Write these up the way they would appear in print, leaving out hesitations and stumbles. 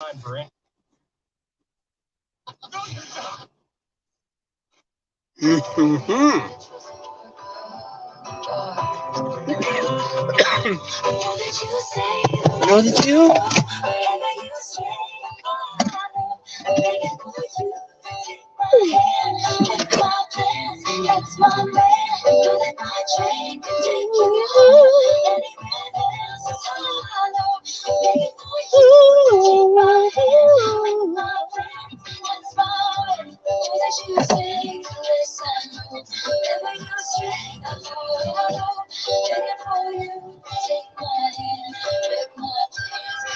time for it. Know that you?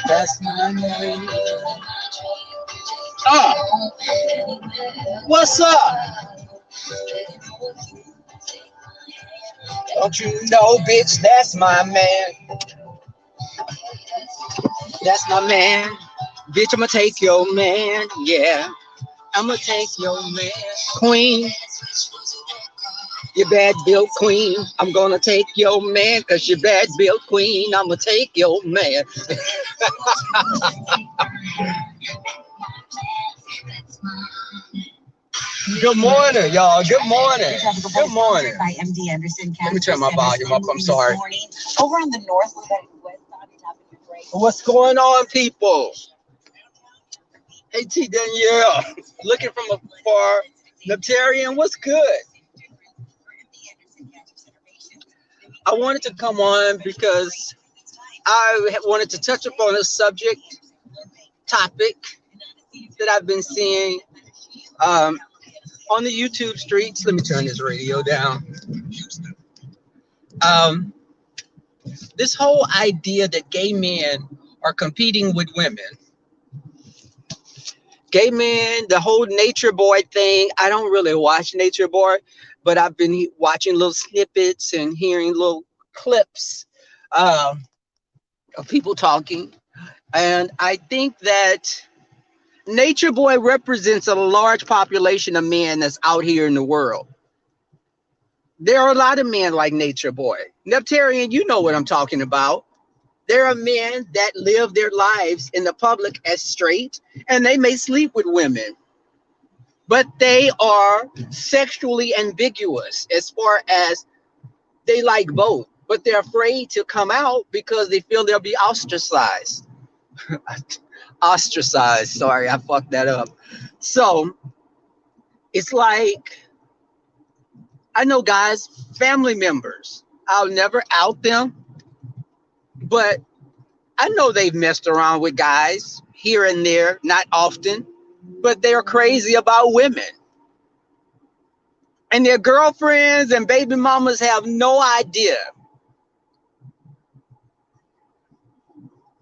That's my name. What's up? Don't you know, bitch, that's my man. That's my man. Bitch, I'ma take your man. Yeah, I'ma take your man. Queen, you bad built queen. I'm gonna take your man, cause you bad built queen. I'ma take your man. Good morning, y'all. Good morning. Good morning. By MD Anderson. Let me turn my volume up. I'm sorry. Over on the north west. What's going on, people? Hey, T. Danielle. Looking from afar. Neptarian, what's good? I wanted to come on because I wanted to touch upon a topic that I've been seeing on the YouTube streets. Let me turn this radio down. This whole idea that gay men are competing with women. Gay men, the whole Nature Boy thing. I don't really watch Nature Boy, but I've been watching little snippets and hearing little clips of people talking. And I think that Nature Boy represents a large population of men that's out here in the world. There are a lot of men like Nature Boy. Neptarian, you know what I'm talking about. There are men that live their lives in the public as straight, and they may sleep with women, but they are sexually ambiguous as far as they like both, but they're afraid to come out because they feel they'll be ostracized. Ostracized. Sorry, I fucked that up. So it's like, I know guys, family members, I'll never out them, but I know they've messed around with guys here and there, not often, but they're crazy about women. And their girlfriends and baby mamas have no idea.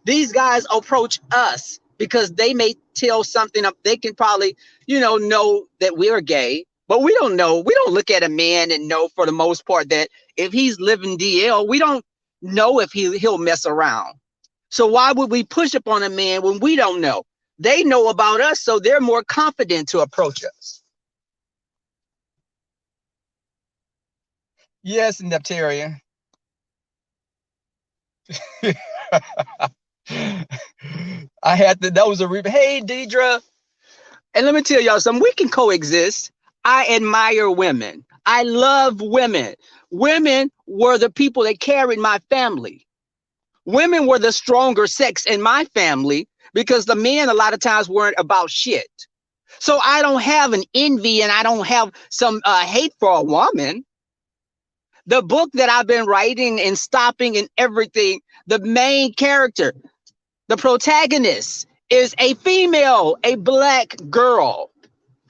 These guys approach us because they may tell something up. They can probably, know that we're gay, but we don't know. We don't look at a man and know for the most part that if he's living DL, we don't know if he'll mess around. So why would we push up on a man when we don't know? They know about us, so they're more confident to approach us. Yes, Neptarian. I had to, that was a hey, Deidre. And let me tell y'all something, we can coexist. I admire women. I love women. Women were the people that carried my family. Women were the stronger sex in my family because the men a lot of times weren't about shit. So I don't have an envy and I don't have some hate for a woman. The book that I've been writing and stopping and everything, the main character, the protagonist is a female, a black girl.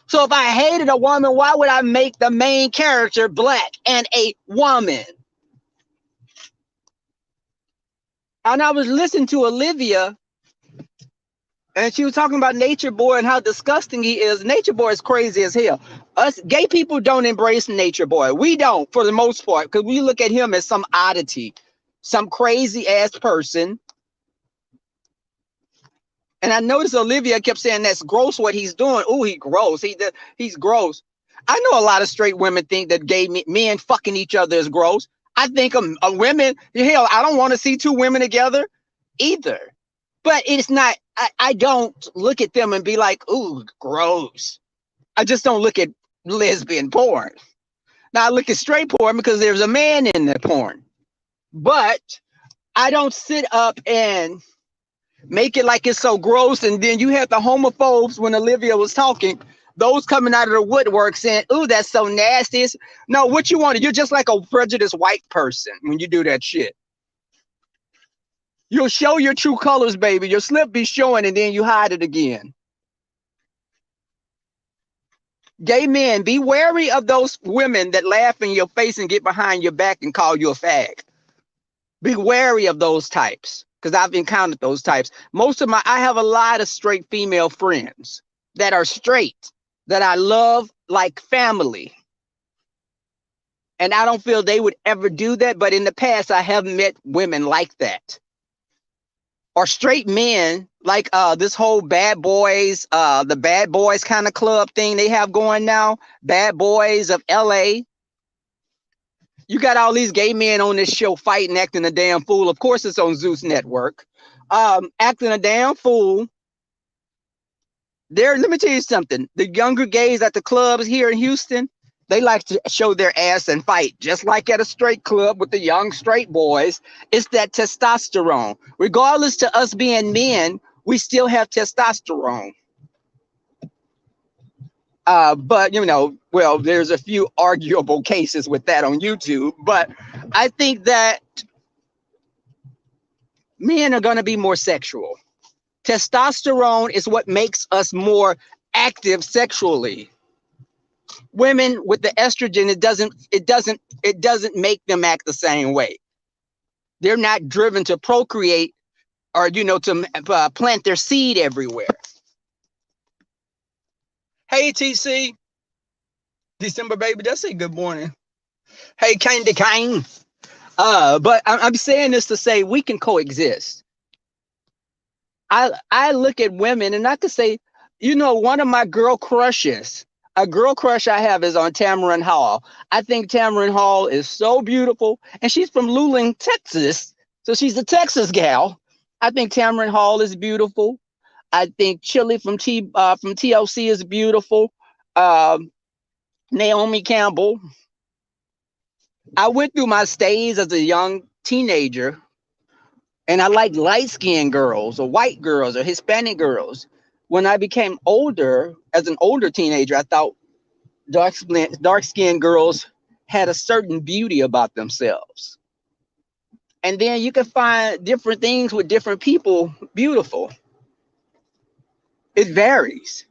So if I hated a woman, why would I make the main character black and a woman? And I was listening to Olivia, and she was talking about Nature Boy and how disgusting he is. Nature Boy is crazy as hell. Us gay people don't embrace Nature Boy. We don't, for the most part, because we look at him as some oddity, some crazy ass person. And I noticed Olivia kept saying that's gross what he's doing. Oh, he's gross. He's gross. I know a lot of straight women think that gay men fucking each other is gross. I think a women, hell, I don't want to see two women together either. But it's not, I don't look at them and be like, ooh, gross. I just don't look at lesbian porn. Now I look at straight porn because there's a man in the porn. But I don't sit up and make it like it's so gross. And then you have the homophobes when Olivia was talking, those coming out of the woodwork saying, ooh, that's so nasty. No, what you want, you're just like a prejudiced white person when you do that shit. You'll show your true colors, baby. Your slip be showing and then you hide it again. Gay men, be wary of those women that laugh in your face and get behind your back and call you a fag. Be wary of those types because I've encountered those types. I have a lot of straight female friends that are straight that I love like family. And I don't feel they would ever do that. But in the past, I have met women like that. Or straight men like this whole bad boys, the bad boys kind of club thing they have going now. Bad boys of LA. You got all these gay men on this show fighting, acting a damn fool. Of course, it's on Zeus Network. Acting a damn fool. Let me tell you something. The younger gays at the clubs here in Houston, they like to show their ass and fight, just like at a straight club with the young straight boys. It's that testosterone. Regardless to us being men, we still have testosterone. But, well, there's a few arguable cases with that on YouTube. But I think that men are going to be more sexual. Testosterone is what makes us more active sexually. Women with the estrogen, it doesn't make them act the same way. They're not driven to procreate or, to plant their seed everywhere. Hey, TC. December, baby. That's a good morning. Hey, Candy Cane. But I'm saying this to say we can coexist. I look at women and I could say, one of my girl crushes, a girl crush I have is on Tamron Hall. I think Tamron Hall is so beautiful. And she's from Luling, Texas. So she's a Texas gal. I think Tamron Hall is beautiful. I think Chili from TLC is beautiful. Naomi Campbell. I went through my stage as a young teenager, and I liked light-skinned girls or white girls or Hispanic girls. When I became older, as an older teenager, I thought dark-skinned girls had a certain beauty about themselves. And then you can find different things with different people beautiful. It varies.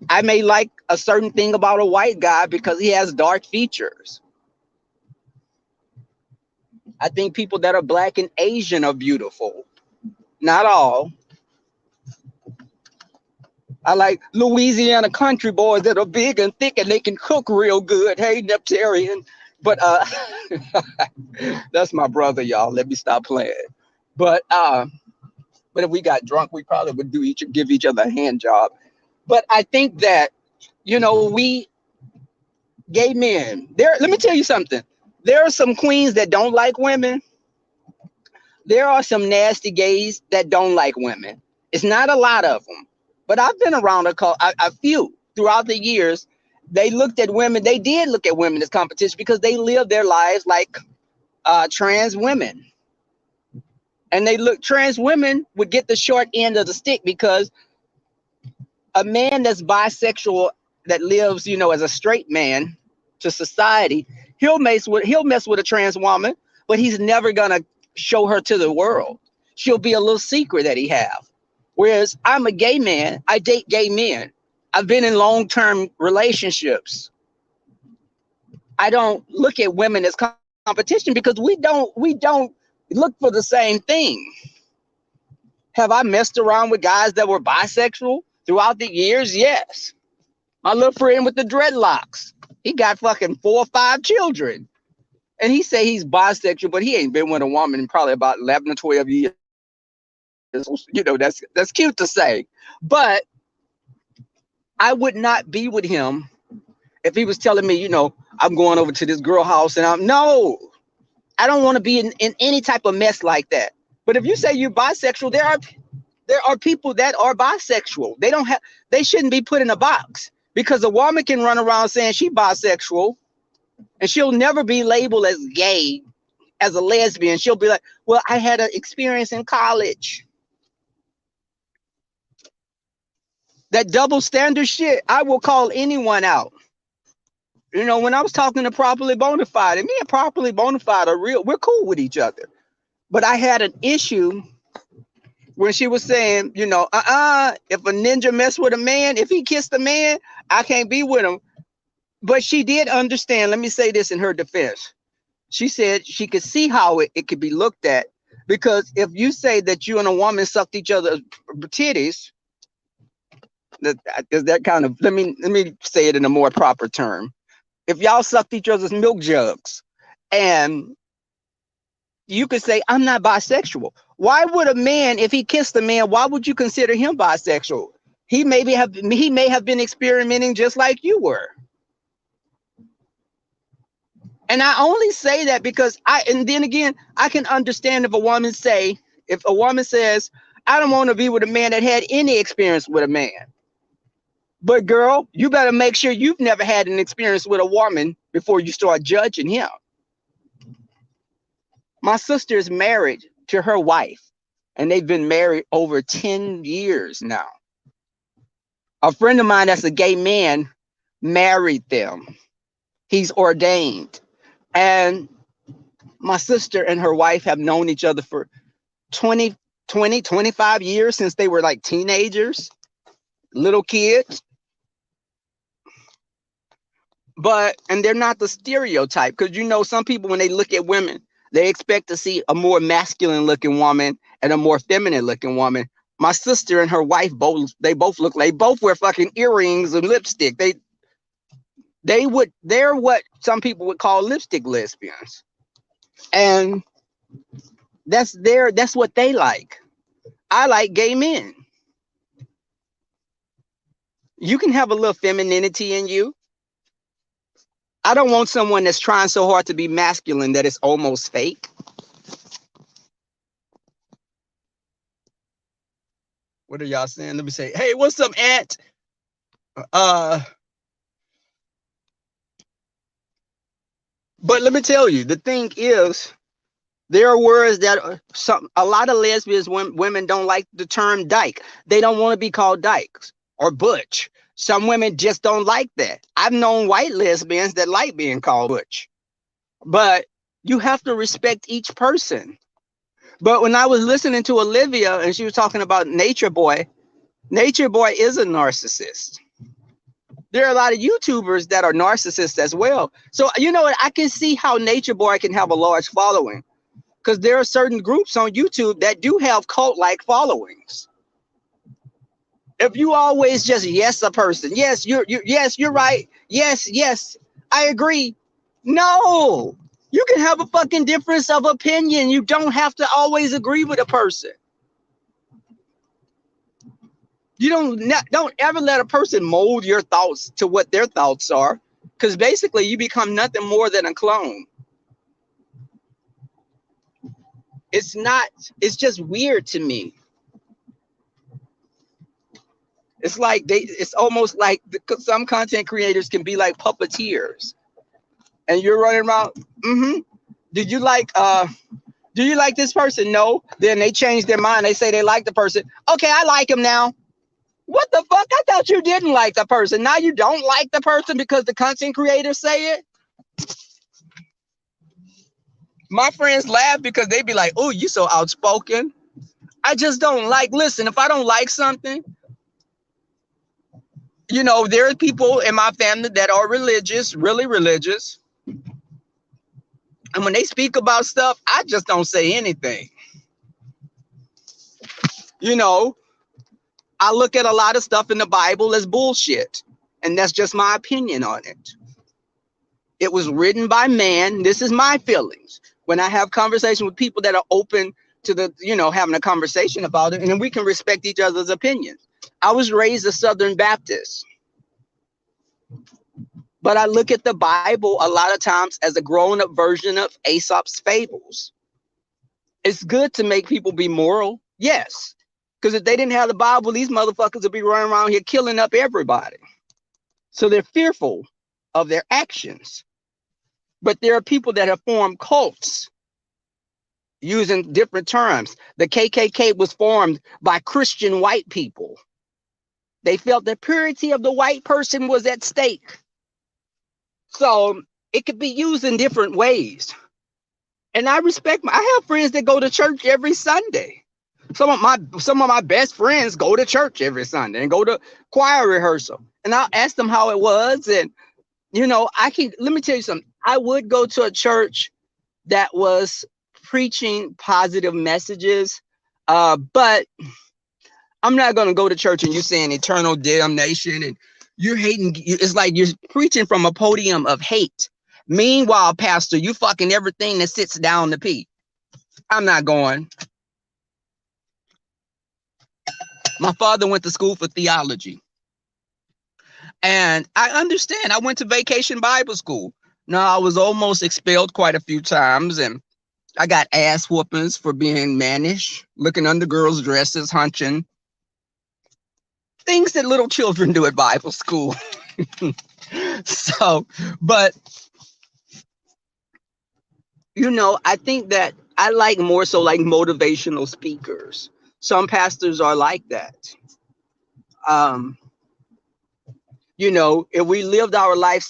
I may like a certain thing about a white guy because he has dark features. I think people that are black and Asian are beautiful. Not all. I like Louisiana country boys that are big and thick and they can cook real good. Hey, Neptarian. But that's my brother, y'all. Let me stop playing. But if we got drunk, we probably would give each other a hand job. But I think that, we gay men, let me tell you something. There are some queens that don't like women. There are some nasty gays that don't like women. It's not a lot of them, but I've been around a few throughout the years. They did look at women as competition because they live their lives like trans women. And trans women would get the short end of the stick because a man that's bisexual that lives, as a straight man to society, he'll mess with a trans woman, but he's never gonna show her to the world. She'll be a little secret that he have. Whereas I'm a gay man, I date gay men. I've been in long-term relationships. I don't look at women as competition because we don't look for the same thing. Have I messed around with guys that were bisexual throughout the years? Yes. My little friend with the dreadlocks, he got fucking 4 or 5 children. And he say he's bisexual, but he ain't been with a woman in probably about 11 or 12 years. That's cute to say. But I would not be with him if he was telling me, I'm going over to this girl house and I don't want to be in any type of mess like that. But if you say you're bisexual, there There are people that are bisexual. They shouldn't be put in a box, because a woman can run around saying she bisexual and she'll never be labeled as gay, as a lesbian. She'll be like, well, I had an experience in college. That double standard shit, I will call anyone out. You know, when I was talking to Properly Bonafide, and me and Properly Bonafide are real, we're cool with each other. But I had an issue when she was saying, you know, if a ninja mess with a man, if he kissed a man, I can't be with him. But she did understand. Let me say this in her defense. She said she could see how it could be looked at, because if you say that you and a woman sucked each other's titties, that kind of, let me say it in a more proper term. If y'all sucked each other's milk jugs, and you could say, I'm not bisexual. Why would a man, if he kissed a man, why would you consider him bisexual? He may have been experimenting just like you were. And I only say that because and then again, I can understand if a woman says, I don't want to be with a man that had any experience with a man. But girl, you better make sure you've never had an experience with a woman before you start judging him. My sister is married to her wife, and they've been married over 10 years now. A friend of mine that's a gay man married them. He's ordained. And my sister and her wife have known each other for 25 years, since they were like teenagers, little kids. And they're not the stereotype, because you know, some people, when they look at women, they expect to see a more masculine looking woman and a more feminine looking woman. My sister and her wife both wear fucking earrings and lipstick. They're what some people would call lipstick lesbians. And that's what they like. I like gay men. You can have a little femininity in you. I don't want someone that's trying so hard to be masculine that it's almost fake. What are y'all saying? Let me say, hey, what's up, Aunt? But let me tell you, the thing is, there are words that a lot of lesbians, women don't like the term dyke. They don't want to be called dykes or butch. Some women just don't like that. I've known white lesbians that like being called butch. But you have to respect each person. But when I was listening to Olivia and she was talking about Nature Boy is a narcissist. There are a lot of YouTubers that are narcissists as well. So, you know what? I can see how Nature Boy can have a large following, because there are certain groups on YouTube that do have cult-like followings. If you always just yes a person, yes, you're right, yes, I agree. No, you can have a fucking difference of opinion. You don't have to always agree with a person. You don't ever let a person mold your thoughts to what their thoughts are, because basically you become nothing more than a clone. It's just weird to me. It's almost like some content creators can be like puppeteers, and you're running around. Do you like this person? No. Then they change their mind. They say they like the person. Okay, I like him now. What the fuck? I thought you didn't like the person. Now you don't like the person because the content creators say it. My friends laugh because they be like, oh, you so outspoken. I just don't listen, if I don't like something, you know, there are people in my family that are religious, really religious. And when they speak about stuff, I just don't say anything. You know, I look at a lot of stuff in the Bible as bullshit. And that's just my opinion on it. It was written by man. This is my feelings. When I have conversation with people that are open to having a conversation about it, and then we can respect each other's opinions. I was raised a Southern Baptist. But I look at the Bible a lot of times as a grown-up version of Aesop's fables. It's good to make people be moral, yes. Because if they didn't have the Bible, these motherfuckers would be running around here killing up everybody. So they're fearful of their actions. But there are people that have formed cults using different terms. The KKK was formed by Christian white people. They felt the purity of the white person was at stake. So it could be used in different ways. And I respect I have friends that go to church every Sunday. Some of my best friends go to church every Sunday and go to choir rehearsal. And I'll ask them how it was. And let me tell you something. I would go to a church that was preaching positive messages, but I'm not going to go to church and you're saying eternal damnation and you're hating. It's like you're preaching from a podium of hate. Meanwhile, pastor, you fucking everything that sits down to pee. I'm not going. My father went to school for theology. And I understand. I went to Vacation Bible School. Now, I was almost expelled quite a few times. And I got ass whoopings for being mannish, looking under girls' dresses, hunching. Things that little children do at Bible school. So, but, I think that I like more so like motivational speakers. Some pastors are like that. If we lived our life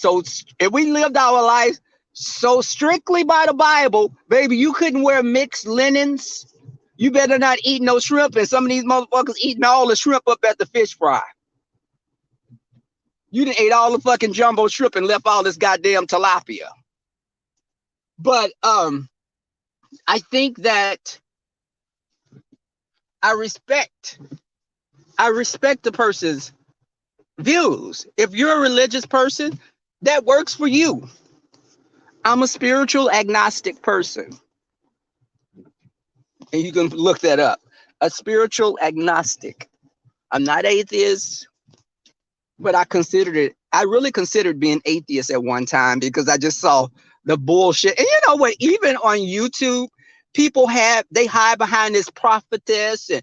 so strictly by the Bible, baby, you couldn't wear mixed linens. You better not eat no shrimp. And some of these motherfuckers eating all the shrimp up at the fish fry. You done ate all the fucking jumbo shrimp and left all this goddamn tilapia. But I think that I respect the person's views. If you're a religious person, that works for you. I'm a spiritual agnostic person. And you can look that up. A spiritual agnostic. I'm not atheist, but I really considered being atheist at one time because I just saw the bullshit. And you know what? Even on YouTube, people they hide behind this prophetess and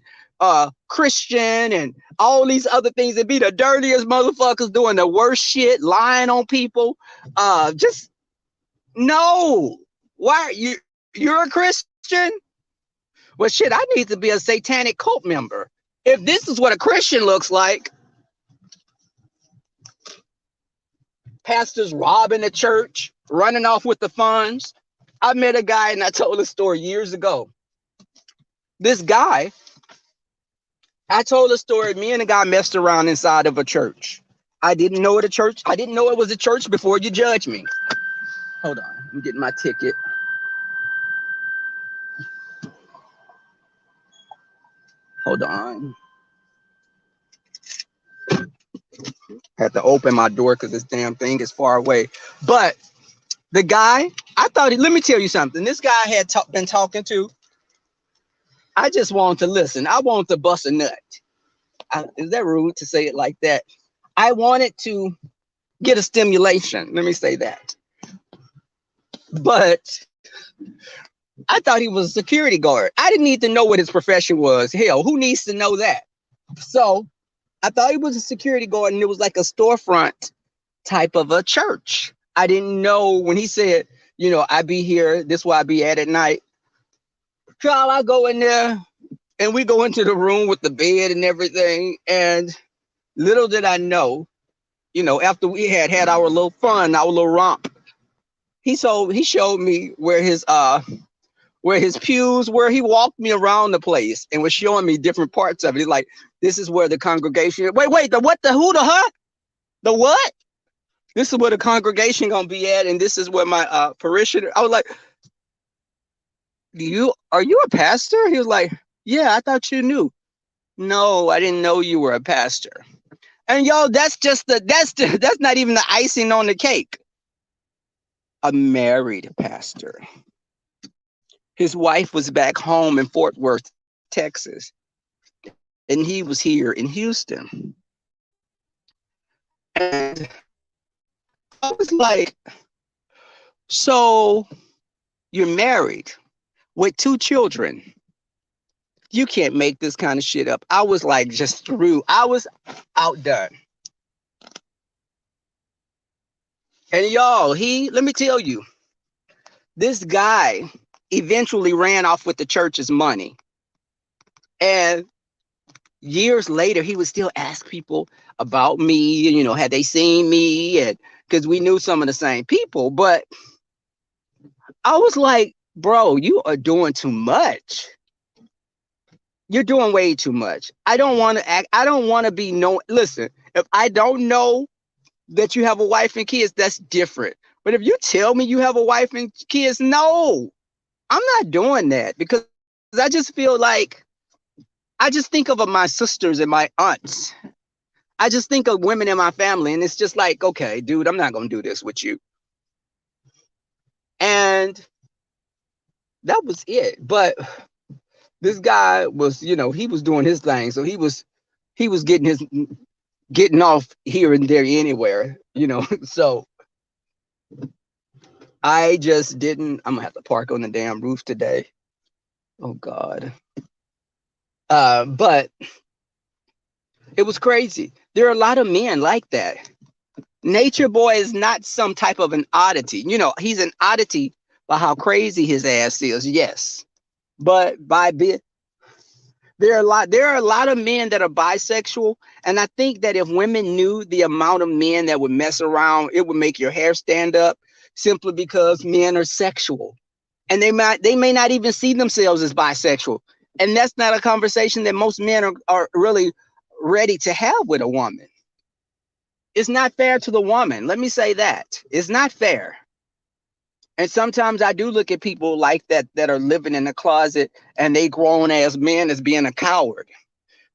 Christian and all these other things and be the dirtiest motherfuckers doing the worst shit, lying on people. Just no. Why you're a Christian? Well, shit, I need to be a satanic cult member. If this is what a Christian looks like, pastors robbing the church, running off with the funds. I met a guy and I told a story years ago. This guy, I told a story. Me and a guy messed around inside of a church. I didn't know it was a church before you judge me. Hold on, I'm getting my ticket. Hold on. Had to open my door because this damn thing is far away. But the guy, let me tell you something. This guy had been talking to. I just wanted to listen. I wanted to bust a nut. Is that rude to say it like that? I wanted to get a stimulation. Let me say that. But I thought he was a security guard. I didn't need to know what his profession was. Hell, who needs to know that? So I thought he was a security guard and it was like a storefront type of a church. I didn't know when he said, I be here, this is where I be at night. So I go in there and we go into the room with the bed and everything. And little did I know, after we had our little fun, our little romp, he showed me where his pews were. He walked me around the place and was showing me different parts of it. He's like, this is where the congregation, wait, the what, the who, the huh? The what? This is where the congregation gonna be at, and this is where my parishioner. I was like, are you a pastor? He was like, yeah, I thought you knew. No, I didn't know you were a pastor. And that's not even the icing on the cake. A married pastor. His wife was back home in Fort Worth, Texas, and he was here in Houston. And I was like, so you're married with 2 children. You can't make this kind of shit up. I was like just through. I was outdone. And y'all, let me tell you, this guy eventually ran off with the church's money. And years later, he would still ask people about me, had they seen me? And because we knew some of the same people. But I was like, bro, you are doing too much. You're doing way too much. I don't want to act. I don't want to be no. Listen, if I don't know that you have a wife and kids, that's different. But if you tell me you have a wife and kids, no, I'm not doing that because I just feel like I just think of my sisters and my aunts. I just think of women in my family, and it's just like, okay, dude, I'm not gonna do this with you. And that was it. But this guy was, he was doing his thing, so he was getting off here and there anywhere. So I just didn't. I'm gonna have to park on the damn roof today. Oh God. But it was crazy. There are a lot of men like that. Nature Boy is not some type of an oddity. He's an oddity by how crazy his ass is. Yes, but there are a lot of men that are bisexual, and I think that if women knew the amount of men that would mess around, it would make your hair stand up simply because men are sexual, and they may not even see themselves as bisexual, and that's not a conversation that most men are really ready to have with a woman. It's not fair to the woman. Let me say that. It's not fair. And sometimes I do look at people like that are living in a closet and they grown as men as being a coward.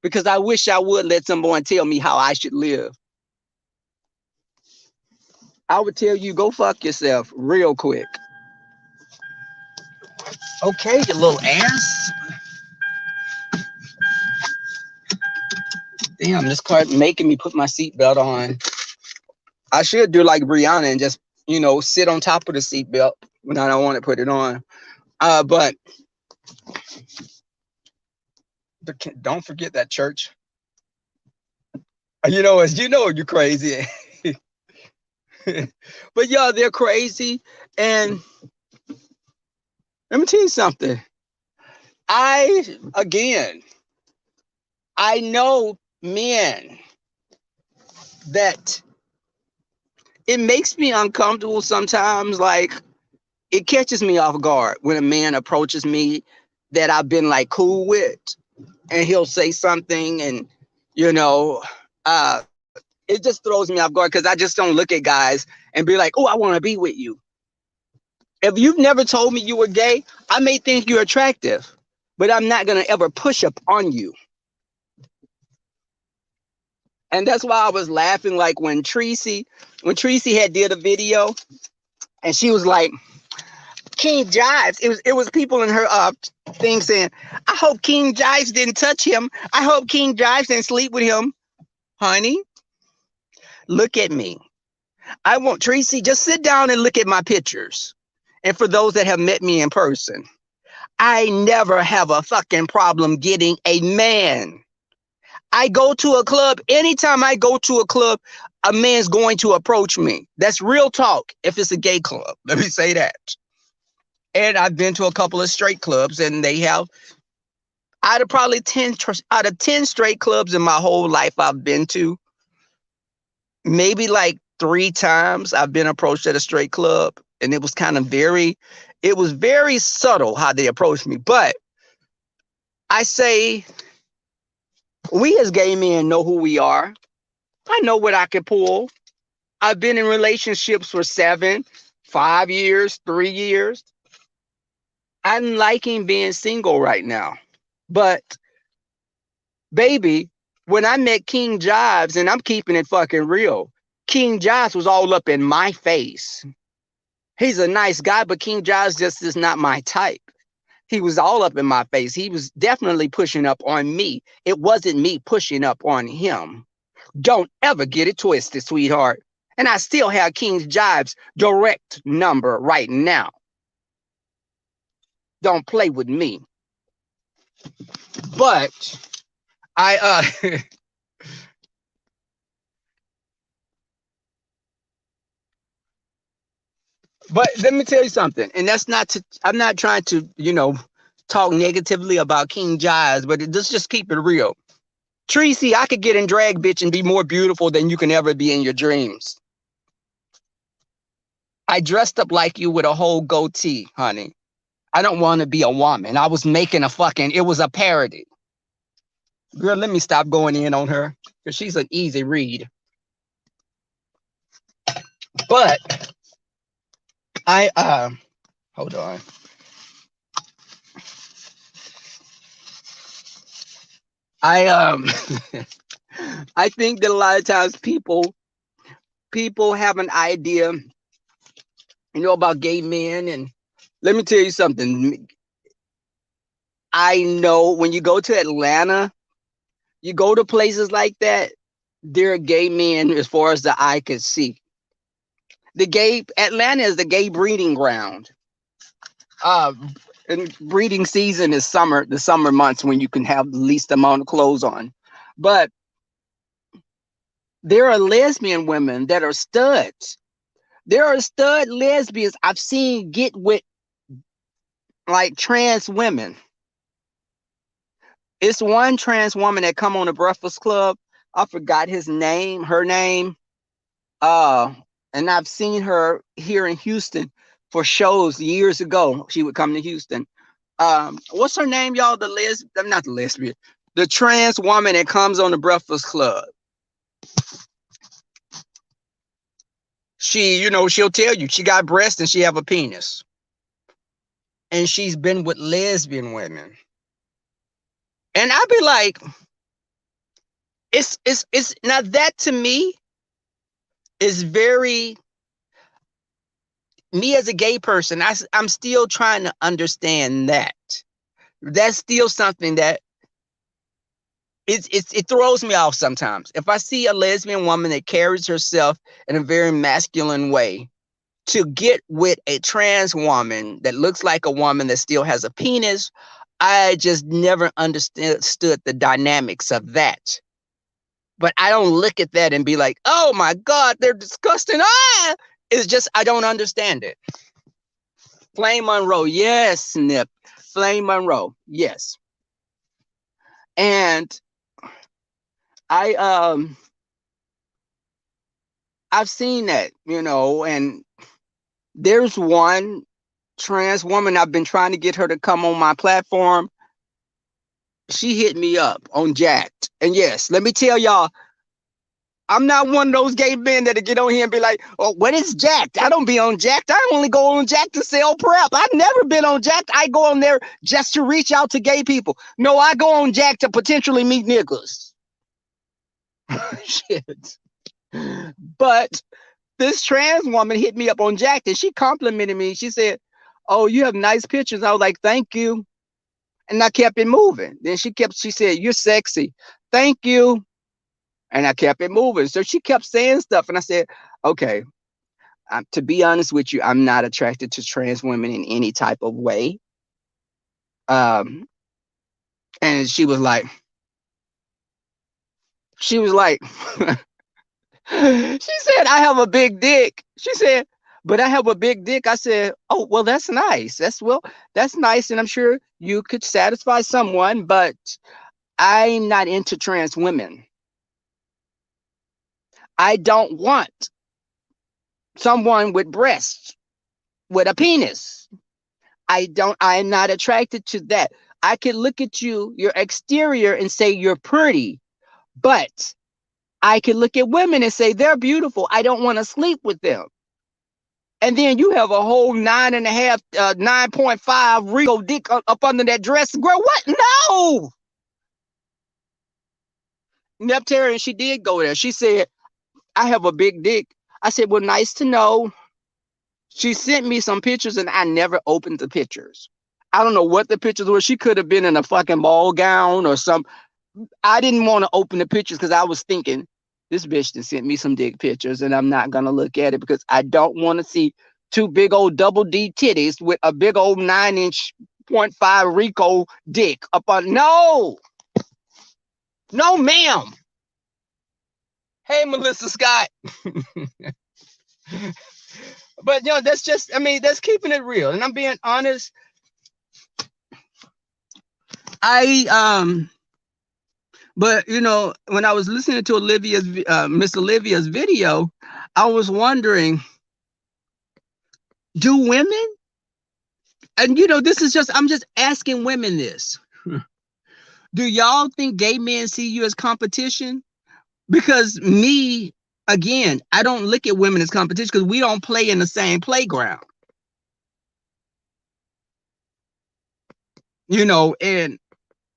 Because I wish I would let someone tell me how I should live. I would tell you, go fuck yourself real quick. Okay, you little ass. Damn, this car making me put my seatbelt on. I should do like Brianna and just, sit on top of the seatbelt when I don't want to put it on. But don't forget that church. You're crazy. But y'all, they're crazy. And let me tell you something. Again, I know men that it makes me uncomfortable sometimes. Like, it catches me off guard when a man approaches me that I've been like cool with, and he'll say something, and you know, uh, it just throws me off guard because I just don't look at guys and be like, "Oh, I want to be with you." If you've never told me you were gay, I may think you're attractive, but I'm not gonna ever push up on you. And that's why I was laughing, like when Tracy had did a video, and she was like, King Jives. It was people in her thing saying, I hope King Jives didn't touch him. I hope King Jives didn't sleep with him. Honey, look at me. I want Tracy, just sit down and look at my pictures. And for those that have met me in person, I never have a fucking problem getting a man. I go to a club. Anytime I go to a club, a man's going to approach me. That's real talk if it's a gay club. Let me say that. And I've been to a couple of straight clubs, and they have out of probably 10 out of 10 straight clubs in my whole life I've been to, maybe like 3 times I've been approached at a straight club, and it was very subtle how they approached me. But I say, we as gay men know who we are. I know what I can pull. I've been in relationships for 7, 5 years, 3 years. I'm liking being single right now. But baby, when I met King Jives, and I'm keeping it fucking real, King Jives was all up in my face. He's a nice guy, but King Jives just is not my type. He was all up in my face. He was definitely pushing up on me. It wasn't me pushing up on him. Don't ever get it twisted, sweetheart. And I still have King Jives' direct number right now. Don't play with me. But I but let me tell you something, and that's not to I'm not trying to, talk negatively about King Jives, but let's just keep it real. Tracy, I could get in drag, bitch, and be more beautiful than you can ever be in your dreams. I dressed up like you with a whole goatee, honey. I don't want to be a woman. I was making it was a parody. Girl, let me stop going in on her because she's an easy read. But hold on. I I think that a lot of times people have an idea, about gay men, and let me tell you something. I know when you go to Atlanta, you go to places like that, there are gay men as far as the eye can see. Atlanta is the gay breeding ground. Uh, and breeding season is summer, the summer months when you can have the least amount of clothes on. But there are lesbian women that are studs. There are stud lesbians I've seen get with like trans women. It's one trans woman that come on the Breakfast Club. I forgot her name. Uh, and I've seen her here in Houston for shows years ago. She would come to Houston. What's her name, y'all? Not the lesbian, the trans woman that comes on the Breakfast Club. She'll tell you she got breasts and she have a penis, and she's been with lesbian women. And I'd be like, it's now that to me is very me as a gay person. I'm still trying to understand that. That's still something that it throws me off sometimes. If I see a lesbian woman that carries herself in a very masculine way, to get with a trans woman that looks like a woman that still has a penis, I just never understood the dynamics of that. But I don't look at that and be like, oh my God, they're disgusting. It's just, I don't understand it. Flame Monroe, yes, Snip. Flame Monroe, yes. And I I've seen that, and there's one trans woman I've been trying to get her to come on my platform. She hit me up on Jacked. And yes, let me tell y'all, I'm not one of those gay men that get on here and be like, oh, what is Jacked? I don't be on Jacked. I only go on Jacked to sell prep. I've never been on Jacked. I go on there just to reach out to gay people. No, I go on Jacked to potentially meet niggas. Shit. But this trans woman hit me up on Jacked and she complimented me. She said, oh, you have nice pictures. I was like, thank you. And I kept it moving. Then she said, you're sexy. Thank you. And I kept it moving. So she kept saying stuff. And I said, okay, to be honest with you, I'm not attracted to trans women in any type of way. Um, and she was like, she said, I have a big dick. She said, but I have a big dick. I said, oh, well, that's nice. That's nice. And I'm sure you could satisfy someone, but I'm not into trans women. I don't want someone with breasts, with a penis. I'm not attracted to that. I can look at your exterior and say you're pretty, but I can look at women and say they're beautiful. I don't want to sleep with them. And then you have a whole 9.5, 9.5 real dick up under that dress. Girl, what? No. Neptarian, she did go there. She said, I have a big dick. I said, well, nice to know. She sent me some pictures and I never opened the pictures. I don't know what the pictures were. She could have been in a fucking ball gown or some. I didn't want to open the pictures because I was thinking, this bitch just sent me some dick pictures and I'm not going to look at it because I don't want to see two big old double D titties with a big old 9-inch 2.5 Rico dick up on. No, no, ma'am. Hey, Melissa Scott. But that's just, I mean, that's keeping it real. And I'm being honest. I but when I was listening to Miss Olivia's video, I was wondering, do women, and this is just, I'm just asking women this. Do y'all think gay men see you as competition? Because me, again, I don't look at women as competition because we don't play in the same playground. And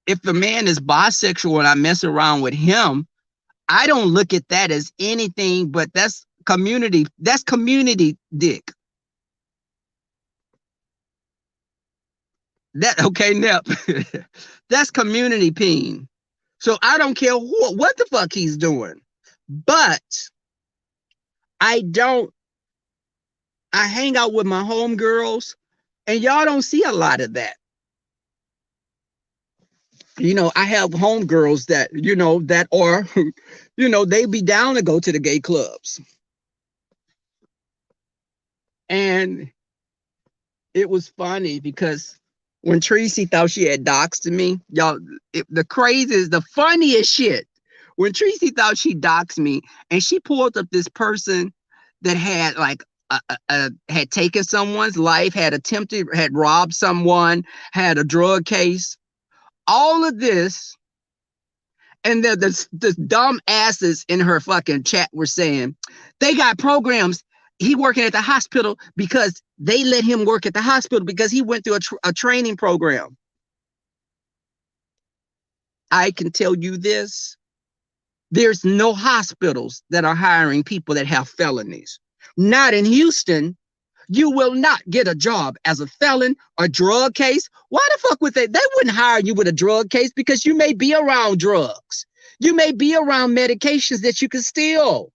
if the man is bisexual and I mess around with him, I don't look at that as anything but that's community dick. That okay, Nep. That's community peen. So I don't care what the fuck he's doing. But I hang out with my homegirls, and y'all don't see a lot of that. I have homegirls that, that are, they be down to go to the gay clubs. And it was funny because when Tracy thought she had doxed me, y'all, the funniest shit. When Tracy thought she doxed me, and she pulled up this person that had like had taken someone's life, had robbed someone, had a drug case, all of this. And the dumb asses in her fucking chat were saying they got programs. He working at the hospital because they let him work at the hospital because he went through a training program. I can tell you this. There's no hospitals that are hiring people that have felonies. Not in Houston. You will not get a job as a felon or drug case. Why the fuck would they? They wouldn't hire you with a drug case because you may be around drugs. You may be around medications that you can steal.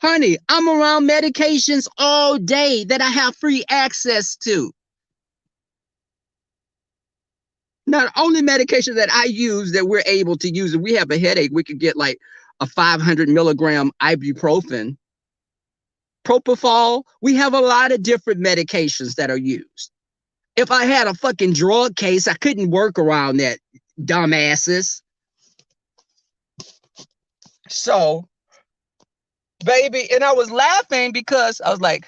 Honey, I'm around medications all day that I have free access to. Not only medication that I use that we're able to use. If we have a headache, we could get like a 500 milligram ibuprofen. Propofol. We have a lot of different medications that are used. If I had a fucking drug case, I couldn't work around that, dumbasses. So, baby, and I was laughing because I was like,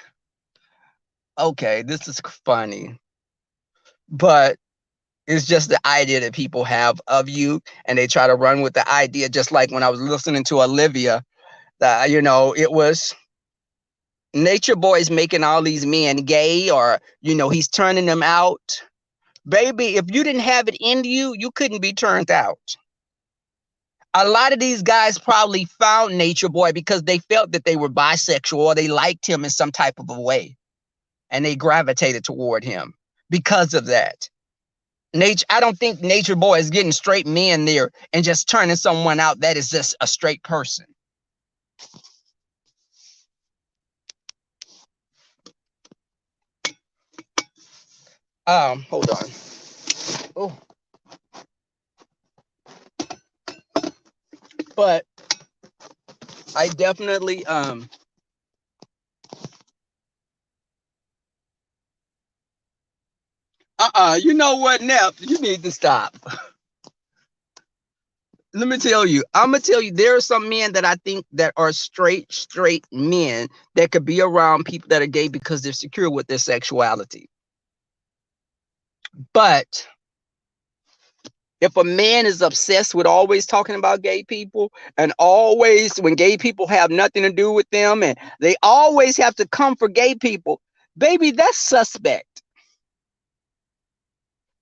okay, this is funny. But it's just the idea that people have of you, and they try to run with the idea, just like when I was listening to Olivia, that, it was Nature Boy's making all these men gay, or, he's turning them out. Baby, if you didn't have it in you, you couldn't be turned out. A lot of these guys probably found Nature Boy because they felt that they were bisexual or they liked him in some type of a way, and they gravitated toward him because of that. I don't think Nature Boy is getting straight men there and just turning someone out that is just a straight person. Hold on. Oh. But I definitely you know what, Nep? You need to stop. Let me tell you. I'm gonna tell you, there are some men that I think that are straight men that could be around people that are gay because they're secure with their sexuality. But if a man is obsessed with always talking about gay people, and always when gay people have nothing to do with them, and they always have to come for gay people, baby, that's suspect.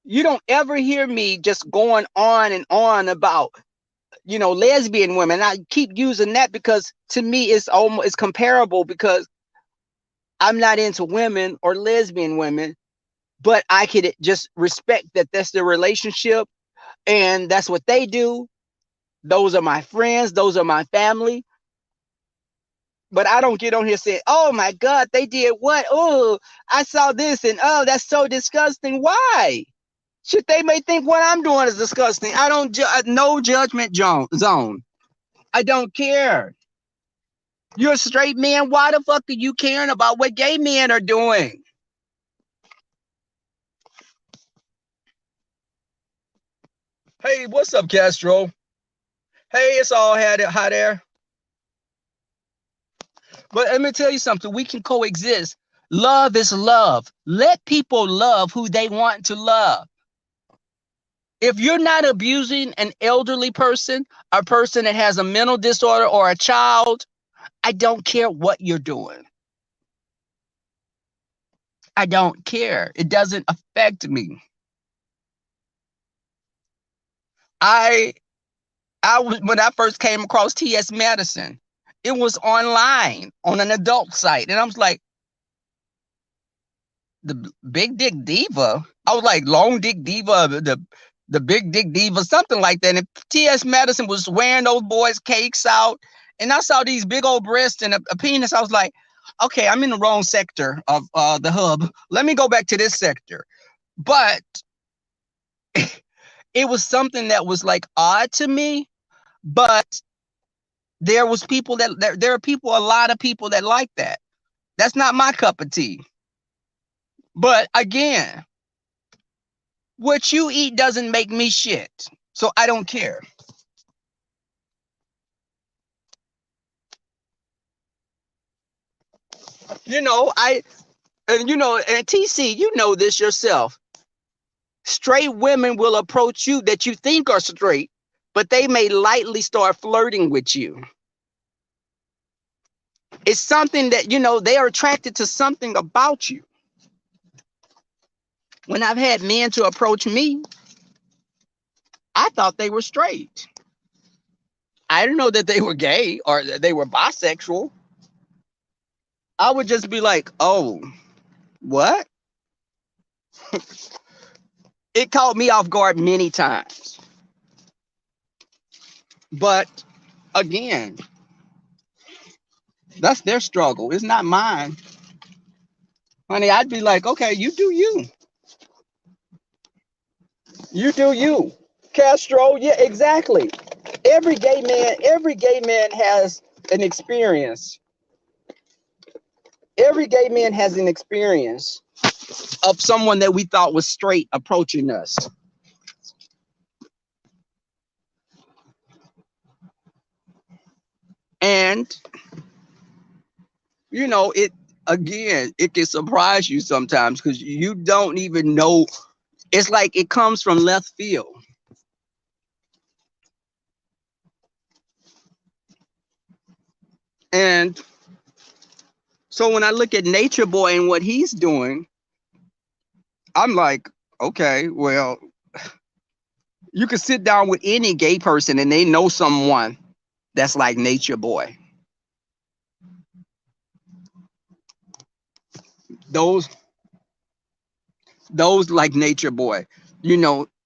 You don't ever hear me just going on and on about, lesbian women. I keep using that because to me it's comparable, because I'm not into women or lesbian women, but I could just respect that that's their relationship and that's what they do. Those are my friends. Those are my family. But I don't get on here saying, "Oh my God, they did what? Oh, I saw this, and oh, that's so disgusting." Why? Shit, they may think what I'm doing is disgusting. I don't no judgment zone. I don't care. You're a straight man. Why the fuck are you caring about what gay men are doing? Hey, what's up, Castro? Hey, it's all hot there. But let me tell you something. We can coexist. Love is love. Let people love who they want to love. If you're not abusing an elderly person, a person that has a mental disorder, or a child, I don't care what you're doing. I don't care. It doesn't affect me. I I was when I first came across T.S. Madison, it was online on an adult site, and I was like, the Big Dick Diva. I was like, Long Dick Diva, the Big Dick Diva, something like that. And T.S. Madison was wearing those boys' cakes out, and I saw these big old breasts and a penis. I was like, okay, I'm in the wrong sector of the hub. Let me go back to this sector. But it was something that was like odd to me. But there was people there are people, a lot of people that like that. That's not my cup of tea. But again, what you eat doesn't make me shit. So I don't care. You know, and TC, you know this yourself. Straight women will approach you that you think are straight, but they may lightly start flirting with you. It's something that, they are attracted to something about you. When I've had men to approach me, I thought they were straight. I didn't know that they were gay or that they were bisexual. I would just be like, oh, what? It caught me off guard many times. But again, that's their struggle. It's not mine. Honey, I'd be like, okay, you do you. You do you. Castro, yeah, exactly. Every gay man has an experience. Every gay man has an experience of someone that we thought was straight approaching us. And, it can surprise you sometimes because you don't even know. It's like it comes from left field. And so when I look at Nature Boy and what he's doing, I'm like, okay, well, you can sit down with any gay person and they know someone that's like Nature Boy. Those like Nature Boy,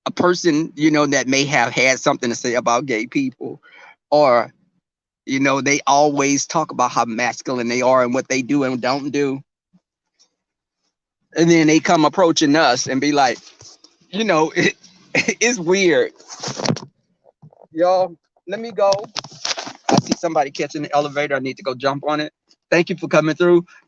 a person, that may have had something to say about gay people, or, they always talk about how masculine they are and what they do and don't do. And then they come approaching us and be like, it's weird. Y'all, let me go. I see somebody catching the elevator. I need to go jump on it. Thank you for coming through.